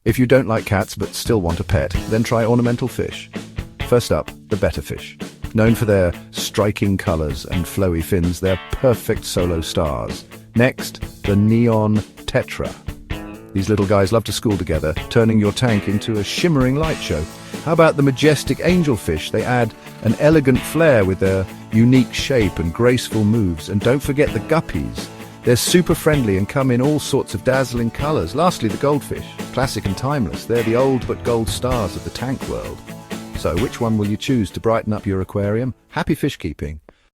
If you don't like cats but still want a pet, then try ornamental fish. First up, the betta fish. Known for their striking colors and flowy fins, they're perfect solo stars. Next, the neon tetra. These little guys love to school together, turning your tank into a shimmering light show. How about the majestic angelfish? They add an elegant flair with their unique shape and graceful moves. And don't forget the guppies. They're super friendly and come in all sorts of dazzling colors. Lastly, the goldfish. Classic and timeless. They're the old but gold stars of the tank world. So which one will you choose to brighten up your aquarium? Happy fish keeping!